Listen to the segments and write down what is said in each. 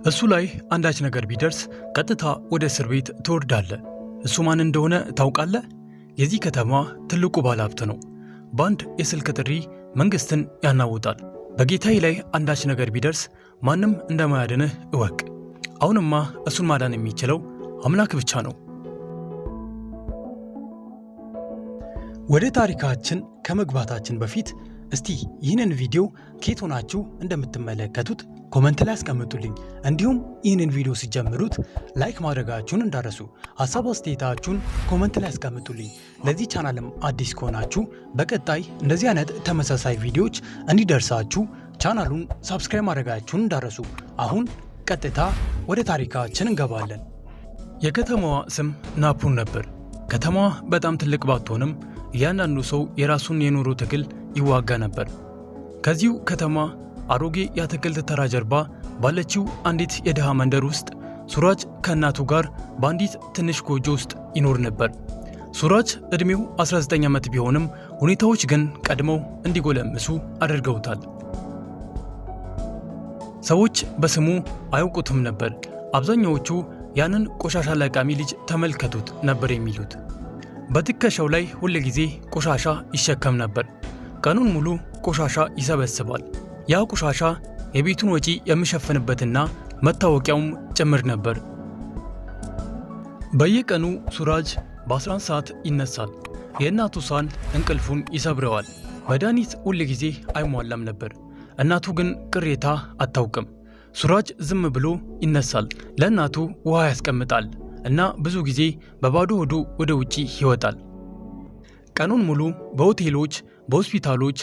እሱ ላይ አንዳች ነገር ቢደርስ ቀጥታ ወደ እስር ቤት ትወርዳለህ። እሱ ማን እንደሆነ ታውቃለህ? የዚህ ከተማ ትልቁ ባለሀብት ነው። በአንድ የስልክ ጥሪ መንግስትን ያናውጣል። በጌታዬ ላይ አንዳች ነገር ቢደርስ ማንም እንደማያድንህ እወቅ። አሁንማ እሱን ማዳን የሚችለው አምላክ ብቻ ነው። ወደ ታሪካችን ከመግባታችን በፊት እስቲ ይህንን ቪዲዮ ከየት ሆናችሁ እንደምትመለከቱት ኮመንት ላይ አስቀምጡልኝ። እንዲሁም ይህንን ቪዲዮ ሲጀምሩት ላይክ ማድረጋችሁን እንዳረሱ፣ ሐሳብ አስተያየታችሁን ኮመንት ላይ አስቀምጡልኝ። ለዚህ ቻናልም አዲስ ከሆናችሁ በቀጣይ እንደዚህ አይነት ተመሳሳይ ቪዲዮዎች እንዲደርሳችሁ ቻናሉን ሰብስክራይብ ማድረጋችሁን እንዳረሱ። አሁን ቀጥታ ወደ ታሪካችን እንገባለን። የከተማዋ ስም ናፑር ነበር። ከተማዋ በጣም ትልቅ ባትሆንም እያንዳንዱ ሰው የራሱን የኑሮ ትግል ይዋጋ ነበር። ከዚሁ ከተማ አሮጌ የአትክልት ተራ ጀርባ ባለችው አንዲት የድሃ መንደር ውስጥ ሱራጅ ከእናቱ ጋር በአንዲት ትንሽ ጎጆ ውስጥ ይኖር ነበር። ሱራጅ ዕድሜው 19 ዓመት ቢሆንም ሁኔታዎች ግን ቀድመው እንዲጎለምሱ አድርገውታል። ሰዎች በስሙ አያውቁትም ነበር። አብዛኛዎቹ ያንን ቆሻሻ ለቃሚ ልጅ ተመልከቱት ነበር የሚሉት። በትከሻው ላይ ሁል ጊዜ ቆሻሻ ይሸከም ነበር። ቀኑን ሙሉ ቆሻሻ ይሰበስባል። ያ ቆሻሻ የቤቱን ወጪ የሚሸፍንበትና መታወቂያውም ጭምር ነበር። በየቀኑ ሱራጅ በ11 ሰዓት ይነሳል። የእናቱ ሳል እንቅልፉን ይሰብረዋል። መድኃኒት ሁል ጊዜ አይሟላም ነበር። እናቱ ግን ቅሬታ አታውቅም። ሱራጅ ዝም ብሎ ይነሳል፣ ለእናቱ ውሃ ያስቀምጣል እና ብዙ ጊዜ በባዶ ሆዱ ወደ ውጪ ይወጣል። ቀኑን ሙሉ በሆቴሎች፣ በሆስፒታሎች፣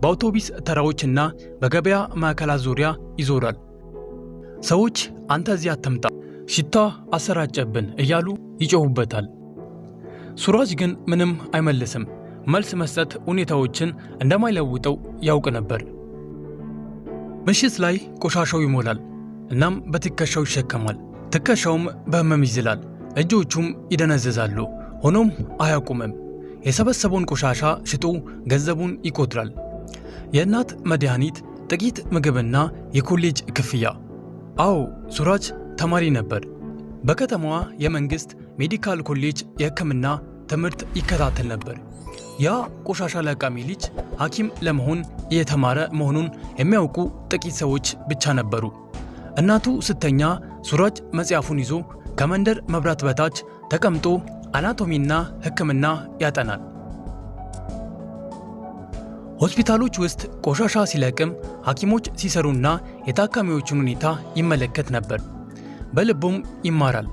በአውቶቡስ ተራዎችና በገበያ ማዕከላት ዙሪያ ይዞራል። ሰዎች አንተ እዚህ አትምጣ፣ ሽታ አሰራጨብን እያሉ ይጮሁበታል። ሱራጅ ግን ምንም አይመልስም። መልስ መስጠት ሁኔታዎችን እንደማይለውጠው ያውቅ ነበር። ምሽት ላይ ቆሻሻው ይሞላል። እናም በትከሻው ይሸከማል። ትከሻውም በህመም ይዝላል። እጆቹም ይደነዘዛሉ። ሆኖም አያቁምም። የሰበሰበውን ቆሻሻ ሽጦ ገንዘቡን ይቆጥራል። የእናት መድኃኒት፣ ጥቂት ምግብና የኮሌጅ ክፍያ። አዎ ሱራጅ ተማሪ ነበር። በከተማዋ የመንግሥት ሜዲካል ኮሌጅ የሕክምና ትምህርት ይከታተል ነበር። ያ ቆሻሻ ለቃሚ ልጅ ሐኪም ለመሆን እየተማረ መሆኑን የሚያውቁ ጥቂት ሰዎች ብቻ ነበሩ። እናቱ ስተኛ ሱራጅ መጽሐፉን ይዞ ከመንደር መብራት በታች ተቀምጦ አናቶሚና ሕክምና ያጠናል። ሆስፒታሎች ውስጥ ቆሻሻ ሲለቅም ሐኪሞች ሲሰሩና የታካሚዎቹን ሁኔታ ይመለከት ነበር። በልቡም ይማራል።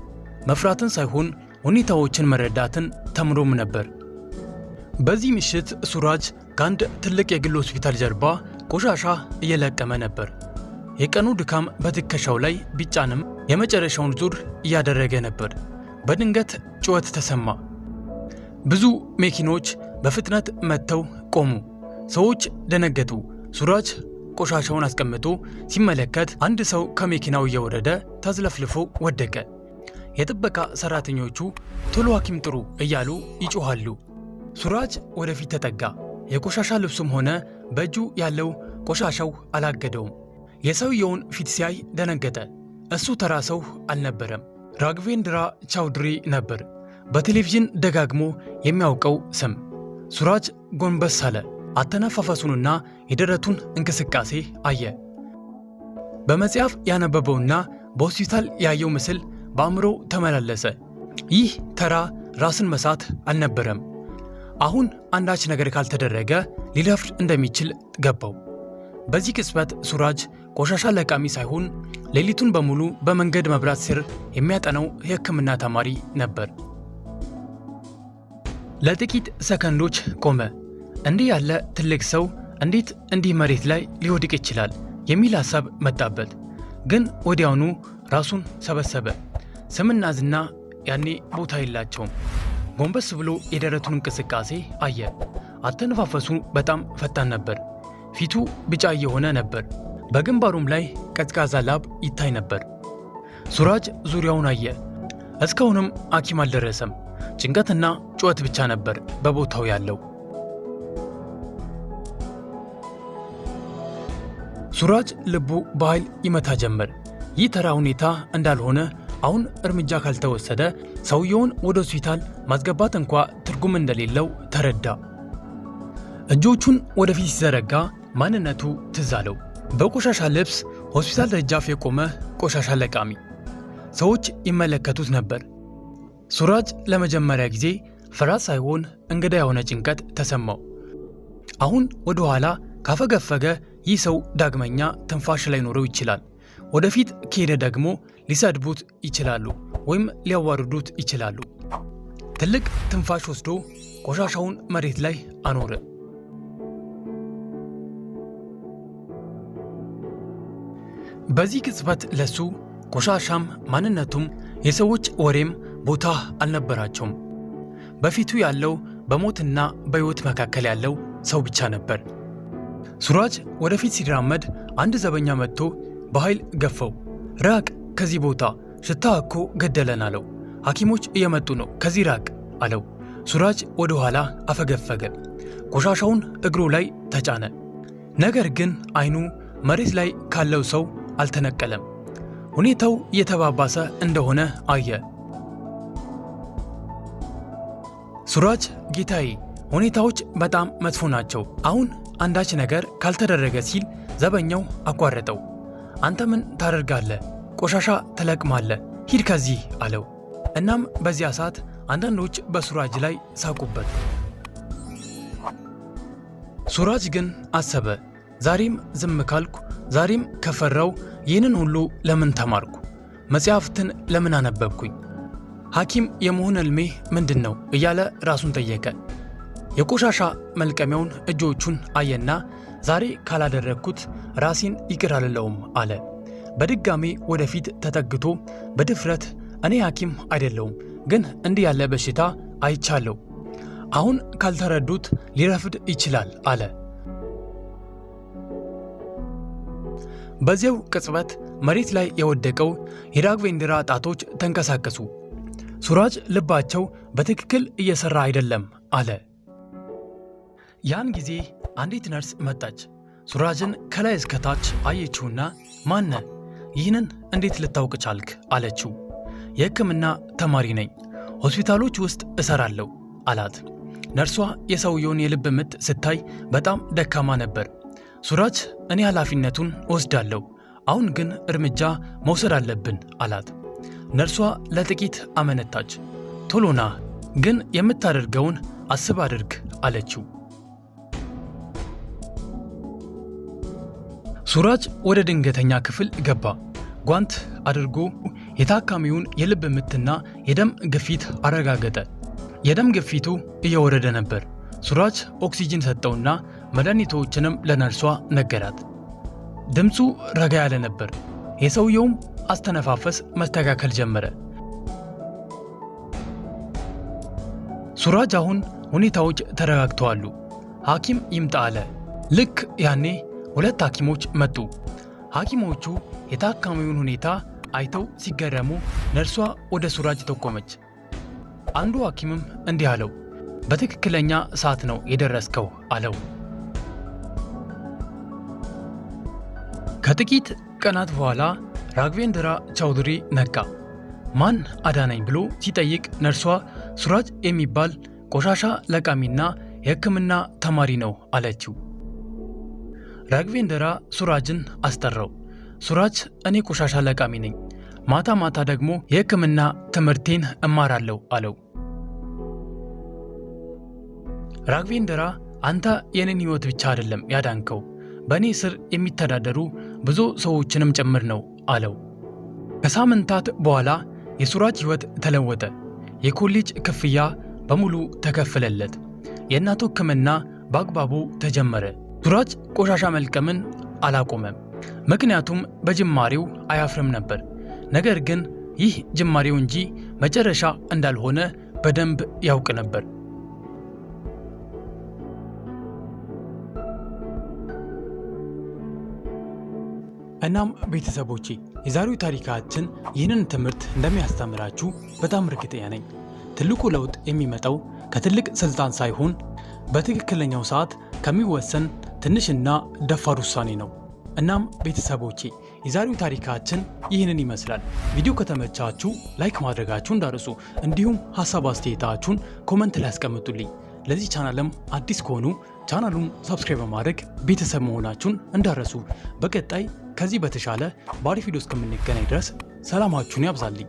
መፍራትን ሳይሆን ሁኔታዎችን መረዳትን ተምሮም ነበር። በዚህ ምሽት ሱራጅ ከአንድ ትልቅ የግል ሆስፒታል ጀርባ ቆሻሻ እየለቀመ ነበር። የቀኑ ድካም በትከሻው ላይ ቢጫንም የመጨረሻውን ዙር እያደረገ ነበር። በድንገት ጩኸት ተሰማ። ብዙ መኪኖች በፍጥነት መጥተው ቆሙ። ሰዎች ደነገጡ። ሱራጅ ቆሻሻውን አስቀምጦ ሲመለከት አንድ ሰው ከመኪናው እየወረደ ተዝለፍልፎ ወደቀ። የጥበቃ ሰራተኞቹ ቶሎ ሐኪም ጥሩ እያሉ ይጮኻሉ። ሱራጅ ወደፊት ተጠጋ። የቆሻሻ ልብሱም ሆነ በእጁ ያለው ቆሻሻው አላገደውም። የሰውየውን ፊት ሲያይ ደነገጠ። እሱ ተራ ሰው አልነበረም። ራግቬንድራ ቻውድሪ ነበር፣ በቴሌቪዥን ደጋግሞ የሚያውቀው ስም። ሱራጅ ጎንበስ አለ። አተነፋፈሱንና የደረቱን እንቅስቃሴ አየ። በመጽሐፍ ያነበበውና በሆስፒታል ያየው ምስል በአእምሮ ተመላለሰ። ይህ ተራ ራስን መሳት አልነበረም። አሁን አንዳች ነገር ካልተደረገ ሊረፍድ እንደሚችል ገባው። በዚህ ቅጽበት ሱራጅ ቆሻሻ ለቃሚ ሳይሆን ሌሊቱን በሙሉ በመንገድ መብራት ስር የሚያጠናው የሕክምና ተማሪ ነበር። ለጥቂት ሰከንዶች ቆመ። እንዲህ ያለ ትልቅ ሰው እንዴት እንዲህ መሬት ላይ ሊወድቅ ይችላል የሚል ሐሳብ መጣበት። ግን ወዲያውኑ ራሱን ሰበሰበ። ስምና ዝና ያኔ ቦታ የላቸውም። ጎንበስ ብሎ የደረቱን እንቅስቃሴ አየ። አተነፋፈሱ በጣም ፈጣን ነበር። ፊቱ ቢጫ እየሆነ ነበር። በግንባሩም ላይ ቀዝቃዛ ላብ ይታይ ነበር። ሱራጅ ዙሪያውን አየ። እስካሁንም ሐኪም አልደረሰም። ጭንቀትና ጩኸት ብቻ ነበር በቦታው ያለው። ሱራጅ ልቡ በኃይል ይመታ ጀመር። ይህ ተራ ሁኔታ እንዳልሆነ አሁን እርምጃ ካልተወሰደ ሰውየውን ወደ ሆስፒታል ማስገባት እንኳ ትርጉም እንደሌለው ተረዳ። እጆቹን ወደፊት ሲዘረጋ ማንነቱ ትዝ አለው። በቆሻሻ ልብስ ሆስፒታል ደጃፍ የቆመ ቆሻሻ ለቃሚ። ሰዎች ይመለከቱት ነበር። ሱራጅ ለመጀመሪያ ጊዜ ፍርሃት ሳይሆን እንግዳ የሆነ ጭንቀት ተሰማው። አሁን ወደ ኋላ ካፈገፈገ ይህ ሰው ዳግመኛ ትንፋሽ ላይኖረው ይችላል። ወደፊት ከሄደ ደግሞ ሊሰድቡት ይችላሉ ወይም ሊያዋርዱት ይችላሉ። ትልቅ ትንፋሽ ወስዶ ቆሻሻውን መሬት ላይ አኖረ። በዚህ ቅጽበት ለሱ ቆሻሻም ማንነቱም የሰዎች ወሬም ቦታ አልነበራቸውም። በፊቱ ያለው በሞትና በሕይወት መካከል ያለው ሰው ብቻ ነበር። ሱራጅ ወደፊት ሲራመድ አንድ ዘበኛ መጥቶ በኃይል ገፈው። ራቅ ከዚህ ቦታ፣ ሽታ እኮ ገደለን አለው። ሐኪሞች እየመጡ ነው፣ ከዚህ ራቅ አለው። ሱራጅ ወደ ኋላ አፈገፈገ። ቆሻሻውን እግሩ ላይ ተጫነ። ነገር ግን አይኑ መሬት ላይ ካለው ሰው አልተነቀለም። ሁኔታው እየተባባሰ እንደሆነ አየ። ሱራጅ ጌታዬ፣ ሁኔታዎች በጣም መጥፎ ናቸው፣ አሁን አንዳች ነገር ካልተደረገ ሲል ዘበኛው አቋረጠው። አንተ ምን ታደርጋለህ? ቆሻሻ ትለቅማለህ፣ ሂድ ከዚህ አለው። እናም በዚያ ሰዓት አንዳንዶች በሱራጅ ላይ ሳቁበት። ሱራጅ ግን አሰበ፣ ዛሬም ዝም ካልኩ፣ ዛሬም ከፈራው ይህንን ሁሉ ለምን ተማርኩ? መጽሐፍትን ለምን አነበብኩኝ? ሐኪም የመሆን ሕልሜ ምንድን ነው እያለ ራሱን ጠየቀ። የቆሻሻ መልቀሚያውን እጆቹን አየና ዛሬ ካላደረግኩት ራሴን ይቅር አልለውም አለ። በድጋሜ ወደፊት ተጠግቶ በድፍረት እኔ ሐኪም አይደለሁም፣ ግን እንዲህ ያለ በሽታ አይቻለሁ። አሁን ካልተረዱት ሊረፍድ ይችላል አለ። በዚያው ቅጽበት መሬት ላይ የወደቀው የራግቬንድራ ጣቶች ተንቀሳቀሱ። ሱራጅ ልባቸው በትክክል እየሰራ አይደለም አለ። ያን ጊዜ አንዲት ነርስ መጣች። ሱራጅን ከላይ እስከታች አየችውና ማነ? ይህንን እንዴት ልታውቅ ቻልክ? አለችው። የሕክምና ተማሪ ነኝ፣ ሆስፒታሎች ውስጥ እሰራለሁ አላት። ነርሷ የሰውየውን የልብ ምት ስታይ በጣም ደካማ ነበር። ሱራጅ እኔ ኃላፊነቱን ወስዳለሁ፣ አሁን ግን እርምጃ መውሰድ አለብን አላት። ነርሷ ለጥቂት አመነታች። ቶሎና ግን የምታደርገውን አስብ አድርግ አለችው። ሱራጅ ወደ ድንገተኛ ክፍል ገባ። ጓንት አድርጎ የታካሚውን የልብ ምትና የደም ግፊት አረጋገጠ። የደም ግፊቱ እየወረደ ነበር። ሱራጅ ኦክሲጅን ሰጠውና መድኃኒቶችንም ለነርሷ ነገራት። ድምፁ ረጋ ያለ ነበር። የሰውየውም አስተነፋፈስ መስተካከል ጀመረ። ሱራጅ አሁን ሁኔታዎች ተረጋግተዋል፣ ሐኪም ይምጣ አለ። ልክ ያኔ ሁለት ሐኪሞች መጡ። ሐኪሞቹ የታካሚውን ሁኔታ አይተው ሲገረሙ ነርሷ ወደ ሱራጅ ተቆመች። አንዱ ሐኪምም እንዲህ አለው፣ በትክክለኛ ሰዓት ነው የደረስከው አለው። ከጥቂት ቀናት በኋላ ራግቬንድራ ቻውድሪ ነቃ። ማን አዳነኝ ብሎ ሲጠይቅ ነርሷ ሱራጅ የሚባል ቆሻሻ ለቃሚና የሕክምና ተማሪ ነው አለችው። ራግቬንድራ ሱራጅን አስጠራው። ሱራጅ እኔ ቆሻሻ ለቃሚ ነኝ፣ ማታ ማታ ደግሞ የሕክምና ትምህርቴን እማራለሁ አለው። ራግቬንድራ አንተ የኔን ሕይወት ብቻ አይደለም ያዳንከው፣ በእኔ ስር የሚተዳደሩ ብዙ ሰዎችንም ጭምር ነው አለው። ከሳምንታት በኋላ የሱራጅ ሕይወት ተለወጠ። የኮሌጅ ክፍያ በሙሉ ተከፈለለት። የእናቱ ሕክምና በአግባቡ ተጀመረ። ሱራጅ ቆሻሻ መልቀምን አላቆመም፣ ምክንያቱም በጅማሬው አያፍርም ነበር። ነገር ግን ይህ ጅማሬው እንጂ መጨረሻ እንዳልሆነ በደንብ ያውቅ ነበር። እናም ቤተሰቦቼ የዛሬው ታሪካችን ይህንን ትምህርት እንደሚያስተምራችሁ በጣም እርግጠኛ ነኝ። ትልቁ ለውጥ የሚመጣው ከትልቅ ስልጣን ሳይሆን በትክክለኛው ሰዓት ከሚወሰን ትንሽና ደፋር ውሳኔ ነው። እናም ቤተሰቦቼ የዛሬው ታሪካችን ይህንን ይመስላል። ቪዲዮ ከተመቻችሁ ላይክ ማድረጋችሁን እንዳትረሱ፣ እንዲሁም ሐሳብ አስተያየታችሁን ኮሜንት ላይ አስቀምጡልኝ። ለዚህ ቻናልም አዲስ ከሆኑ ቻናሉን ሰብስክራይብ በማድረግ ቤተሰብ መሆናችሁን እንዳትረሱ። በቀጣይ ከዚህ በተሻለ በአሪፍ ቪዲዮ እስከምንገናኝ ድረስ ሰላማችሁን ያብዛልኝ።